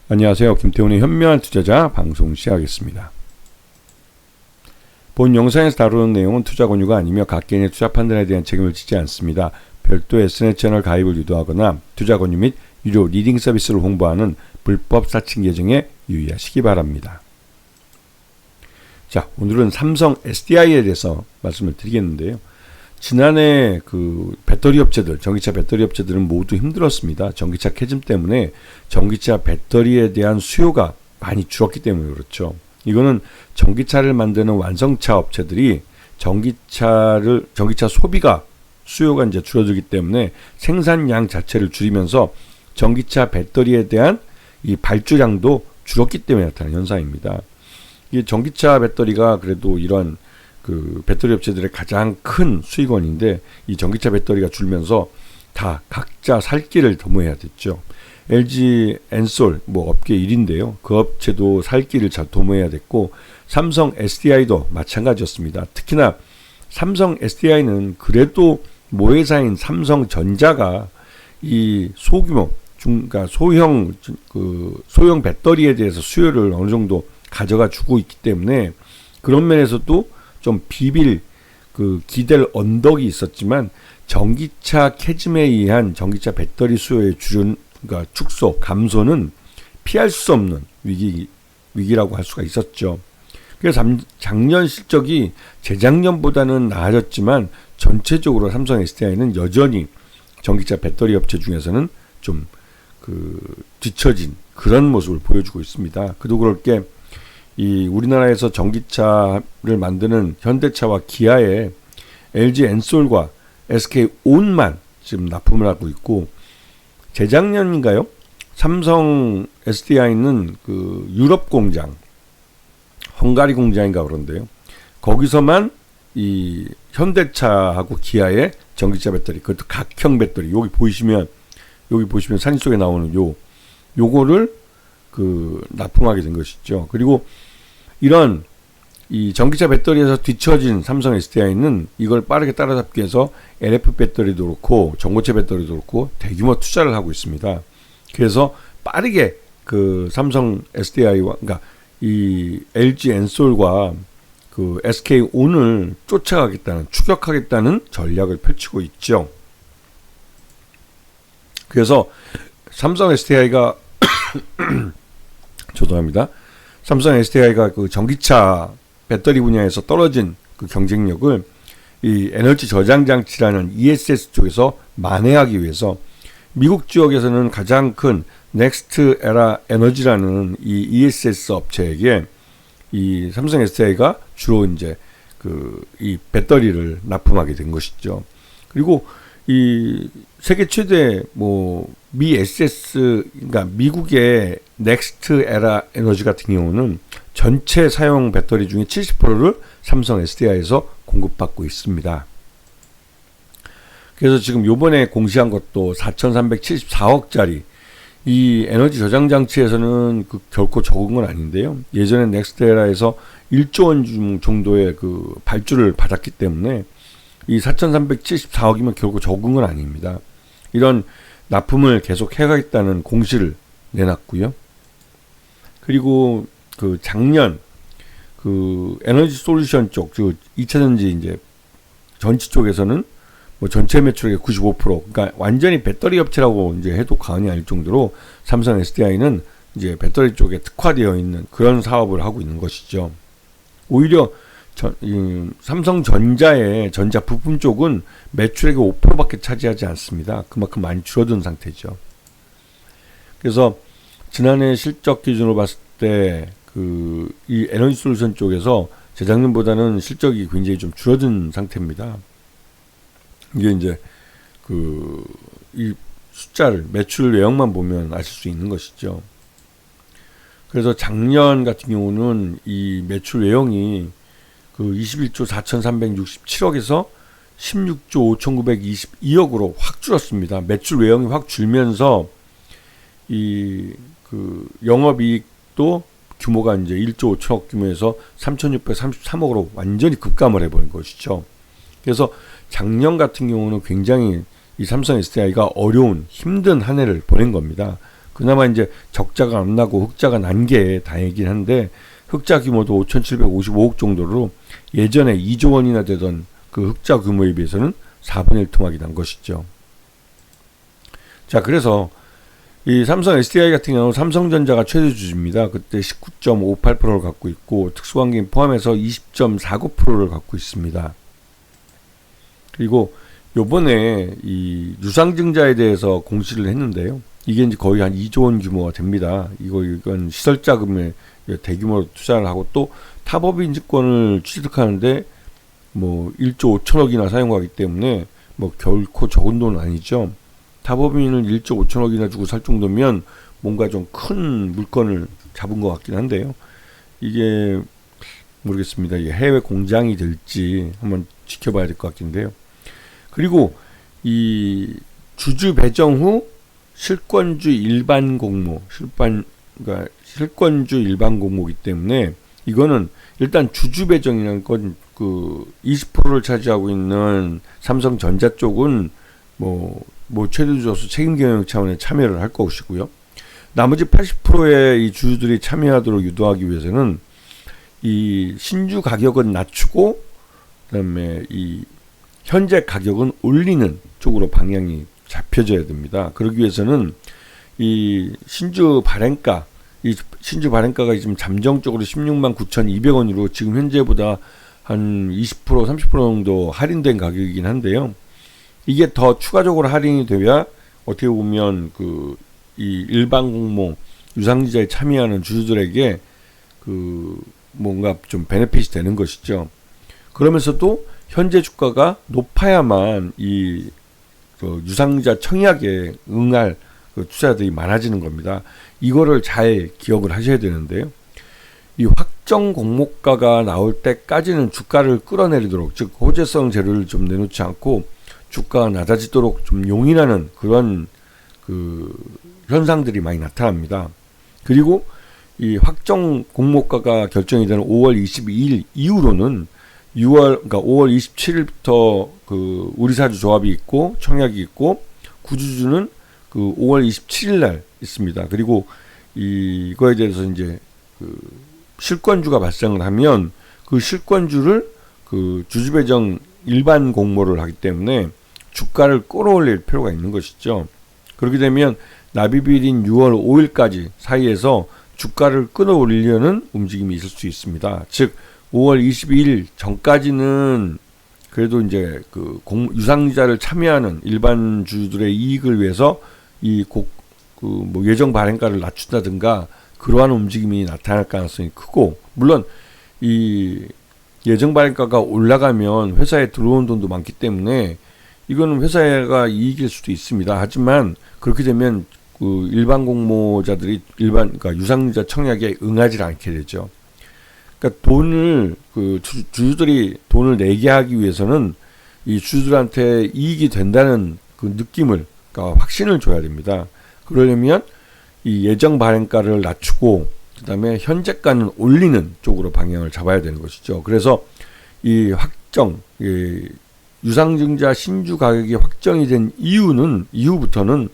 안녕하세요. 김태훈의 현명한 투자자 방송 시작하겠습니다. 본 영상에서 다루는 내용은 투자 권유가 아니며 각 개인의 투자 판단에 대한 책임을 지지 않습니다. 별도 SNS 채널 가입을 유도하거나 투자 권유 및 유료 리딩 서비스를 홍보하는 불법 사칭 계정에 유의하시기 바랍니다. 자, 오늘은 삼성 SDI에 대해서 말씀을 드리겠는데요. 지난해 그 배터리 업체들, 전기차 배터리 업체들은 모두 힘들었습니다. 전기차 캐즘 때문에 전기차 배터리에 대한 수요가 많이 줄었기 때문에 그렇죠. 이거는 전기차를 만드는 완성차 업체들이 전기차 소비가 수요가 이제 줄어들기 때문에 생산량 자체를 줄이면서 전기차 배터리에 대한 이 발주량도 줄었기 때문에 나타난 현상입니다. 이 전기차 배터리가 그래도 이런 그 배터리 업체들의 가장 큰 수익원인데 이 전기차 배터리가 줄면서 다 각자 살 길을 도모해야 됐죠. LG 엔솔 뭐 업계 1인데요. 그 업체도 살 길을 잘 도모해야 됐고 삼성 SDI도 마찬가지였습니다. 특히나 삼성 SDI는 그래도 모회사인 삼성전자가 이 소규모 그러니까 소형 배터리에 대해서 수요를 어느 정도 가져가 주고 있기 때문에 그런 면에서도 좀 기댈 언덕이 있었지만 전기차 캐즘에 의한 전기차 배터리 수요의 그러니까 축소, 감소는 피할 수 없는 위기라고 할 수가 있었죠. 그래서 작년 실적이 재작년보다는 나아졌지만 전체적으로 삼성 SDI는 여전히 전기차 배터리 업체 중에서는 좀 뒤처진 그런 모습을 보여주고 있습니다. 그도 그럴 게 이 우리나라에서 전기차를 만드는 현대차와 기아의 LG 엔솔과 SK 온만 지금 납품을 하고 있고 재작년인가요? 삼성 SDI는 그 유럽 공장, 헝가리 공장인가 그런데요. 거기서만 이 현대차하고 기아의 전기차 배터리, 그것도 각형 배터리, 여기 보시면 사진 속에 나오는 요거를 납품하게 된 것이죠. 그리고 이런 이 전기차 배터리에서 뒤처진 삼성 SDI는 이걸 빠르게 따라잡기 위해서 LF 배터리도 그렇고 전고체 배터리도 그렇고 대규모 투자를 하고 있습니다. 그래서 빠르게 그 삼성 SDI와 그러니까 이 LG 엔솔과 그 SK 온을 추격하겠다는 전략을 펼치고 있죠. 그래서 삼성 SDI가 죄송합니다. 삼성 SDI가 그 전기차 배터리 분야에서 떨어진 그 경쟁력을 이 에너지 저장 장치라는 ESS 쪽에서 만회하기 위해서 미국 지역에서는 가장 큰 넥스트 에라 에너지라는 이 ESS 업체에게 이 삼성 SDI가 주로 이제 이 배터리를 납품하게 된 것이죠. 그리고 이 세계 최대 그러니까 미국의 넥스트 에라 에너지 같은 경우는 전체 사용 배터리 중에 70%를 삼성 SDI에서 공급받고 있습니다. 그래서 지금 요번에 공시한 것도 4,374억짜리 이 에너지 저장 장치에서는 결코 적은 건 아닌데요. 예전에 넥스트 에라에서 1조 원 정도의 발주를 받았기 때문에 이 4,374억이면 결코 적은 건 아닙니다. 이런 납품을 계속 해가겠다는 공시를 내놨고요. 그리고 작년 에너지 솔루션 쪽, 2차전지 이제 전지 쪽에서는 전체 매출액의 95%, 그러니까 완전히 배터리 업체라고 이제 해도 과언이 아닐 정도로 삼성 SDI는 이제 배터리 쪽에 특화되어 있는 그런 사업을 하고 있는 것이죠. 오히려 삼성전자의 전자 부품 쪽은 매출액의 5%밖에 차지하지 않습니다. 그만큼 많이 줄어든 상태죠. 그래서 지난해 실적 기준으로 봤을 때 이 에너지 솔루션 쪽에서 재작년보다는 실적이 굉장히 좀 줄어든 상태입니다. 이게 이제 이 숫자를 매출 내역만 보면 아실 수 있는 것이죠. 그래서 작년 같은 경우는 이 매출 외형이 21조 4,367억에서 16조 5,922억으로 확 줄었습니다. 매출 외형이 확 줄면서 영업이익도 규모가 이제 1조 5천억 규모에서 3,633억으로 완전히 급감을 해버린 것이죠. 그래서 작년 같은 경우는 굉장히 이 삼성 SDI가 어려운 힘든 한 해를 보낸 겁니다. 그나마 이제 적자가 안 나고 흑자가 난 게 다행이긴 한데 흑자 규모도 5,755억 정도로 예전에 2조 원이나 되던 그 흑자 규모에 비해서는 4분의 1 토막이 난 것이죠. 자, 그래서 이 삼성 SDI 같은 경우 삼성전자가 최대 주주입니다. 그때 19.58%를 갖고 있고 특수관계인 포함해서 20.49%를 갖고 있습니다. 그리고 요번에 이 유상증자에 대해서 공시를 했는데요. 이게 이제 거의 한 2조 원 규모가 됩니다. 이건 시설 자금에 대규모로 투자를 하고 또 타법인증권을 취득하는데 뭐 1조 5천억이나 사용하기 때문에 뭐 결코 적은 돈은 아니죠. 타법인을 1조 5천억이나 주고 살 정도면 뭔가 좀 큰 물건을 잡은 것 같긴 한데요. 이게 모르겠습니다. 이게 해외 공장이 될지 한번 지켜봐야 될 것 같긴 한데요. 그리고 이 주주 배정 후 실권주 일반 공모, 그러니까 실권주 일반 공모이기 때문에 이거는 일단 주주 배정이라는 건 그 20%를 차지하고 있는 삼성전자 쪽은 뭐 최대주주로서 책임 경영 차원에 참여를 할 것이고요. 나머지 80%의 이 주주들이 참여하도록 유도하기 위해서는 이 신주 가격은 낮추고 그다음에 이 현재 가격은 올리는 쪽으로 방향이 잡혀져야 됩니다. 그러기 위해서는 이 신주 발행가가 지금 잠정적으로 16만 9,200원으로 지금 현재보다 한 20% 30% 정도 할인된 가격이긴 한데요. 이게 더 추가적으로 할인이 돼야 어떻게 보면 그 이 일반 공모 유상증자에 참여하는 주주들에게 그 뭔가 좀 베네핏이 되는 것이죠. 그러면서도 현재 주가가 높아야만 이 그 유상증자 청약에 응할 그 투자들이 많아지는 겁니다. 이거를 잘 기억을 하셔야 되는데요. 이 확정 공모가가 나올 때까지는 주가를 끌어내리도록, 즉 호재성 재료를 좀 내놓지 않고 주가가 낮아지도록 좀 용인하는 그런 그 현상들이 많이 나타납니다. 그리고 이 확정 공모가가 결정이 되는 5월 22일 이후로는 그러니까 5월 27일부터 그 우리사주 조합이 있고 청약이 있고 구주주는 그 5월 27일 날 있습니다. 그리고 이거에 대해서 이제 그 실권주가 발생을 하면 그 실권주를 그 주주 배정 일반 공모를 하기 때문에 주가를 끌어올릴 필요가 있는 것이죠. 그렇게 되면 납입일인 6월 5일까지 사이에서 주가를 끌어올리려는 움직임이 있을 수 있습니다. 즉 5월 22일 전까지는 그래도 이제 그 유상증자를 참여하는 일반 주주들의 이익을 위해서 뭐 예정 발행가를 낮춘다든가 그러한 움직임이 나타날 가능성이 크고, 물론 이 예정 발행가가 올라가면 회사에 들어온 돈도 많기 때문에 이거는 회사가 이익일 수도 있습니다. 하지만 그렇게 되면 그 일반 공모자들이 그러니까 유상증자 청약에 응하지 않게 되죠. 그러니까 주주들이 돈을 내게 하기 위해서는 이 주주들한테 이익이 된다는 그 느낌을, 그러니까 확신을 줘야 됩니다. 그러려면 이 예정 발행가를 낮추고 그다음에 현재가는 올리는 쪽으로 방향을 잡아야 되는 것이죠. 그래서 이 유상증자 신주 가격이 확정이 된 이후부터는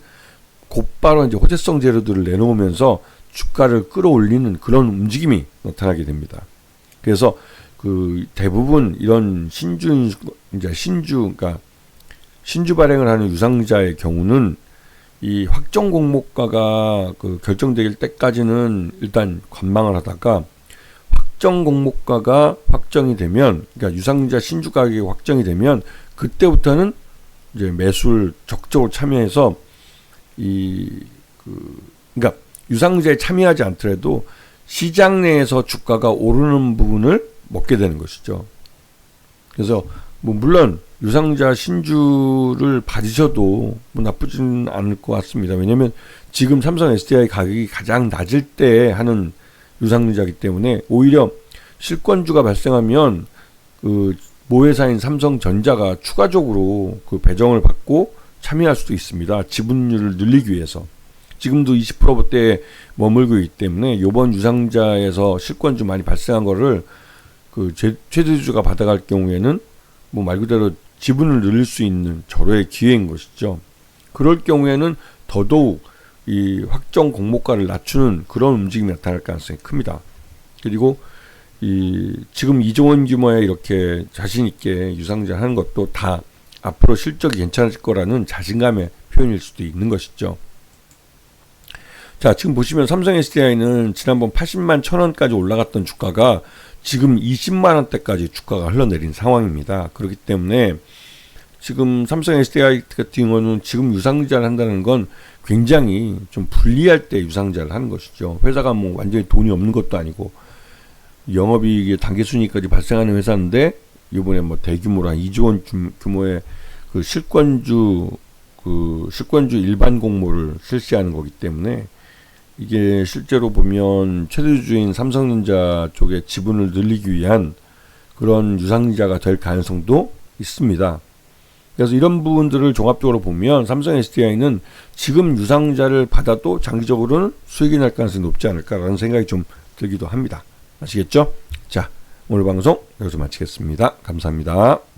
곧바로 이제 호재성 재료들을 내놓으면서 주가를 끌어올리는 그런 움직임이 나타나게 됩니다. 그래서 그 대부분 이런 그러니까 신주 발행을 하는 유상증자의 경우는 이 확정 공모가가 그 결정될 때까지는 일단 관망을 하다가 확정 공모가가 확정이 되면, 그러니까 유상증자 신주 가격이 확정이 되면 그때부터는 이제 매수를 적극적으로 참여해서 그러니까 유상증자에 참여하지 않더라도 시장 내에서 주가가 오르는 부분을 먹게 되는 것이죠. 그래서 뭐 물론 유상증자 신주를 받으셔도 뭐 나쁘지는 않을 것 같습니다. 왜냐하면 지금 삼성 SDI 가격이 가장 낮을 때 하는 유상증자이기 때문에 오히려 실권주가 발생하면 그 모회사인 삼성전자가 추가적으로 그 배정을 받고 참여할 수도 있습니다. 지분율을 늘리기 위해서. 지금도 20%대에 머물고 있기 때문에 이번 유상증자에서 실권주 많이 발생한 거를 그 최대주주가 받아갈 경우에는 뭐 말 그대로 지분을 늘릴 수 있는 절호의 기회인 것이죠. 그럴 경우에는 더더욱 이 확정 공모가를 낮추는 그런 움직임이 나타날 가능성이 큽니다. 그리고 지금 2조 원 규모의 이렇게 자신 있게 유상증자를 하는 것도 다 앞으로 실적이 괜찮을 거라는 자신감의 표현일 수도 있는 것이죠. 자, 지금 보시면 삼성 SDI는 지난번 80만 1,000원까지 올라갔던 주가가 지금 20만 원대까지 주가가 흘러내린 상황입니다. 그렇기 때문에 지금 삼성 SDI 같은 경우는 지금 유상증자를 한다는 건 굉장히 좀 불리할 때 유상증자를 하는 것이죠. 회사가 뭐 완전히 돈이 없는 것도 아니고 영업이익의 단기순이익까지 발생하는 회사인데 이번에 뭐 대규모로 한 2조 원 규모의 그 실권주 일반 공모를 실시하는 거기 때문에 이게 실제로 보면 최대주주인 삼성전자 쪽의 지분을 늘리기 위한 그런 유상증자가 될 가능성도 있습니다. 그래서 이런 부분들을 종합적으로 보면 삼성 SDI는 지금 유상증자를 받아도 장기적으로는 수익이 날 가능성이 높지 않을까라는 생각이 좀 들기도 합니다. 아시겠죠? 자, 오늘 방송 여기서 마치겠습니다. 감사합니다.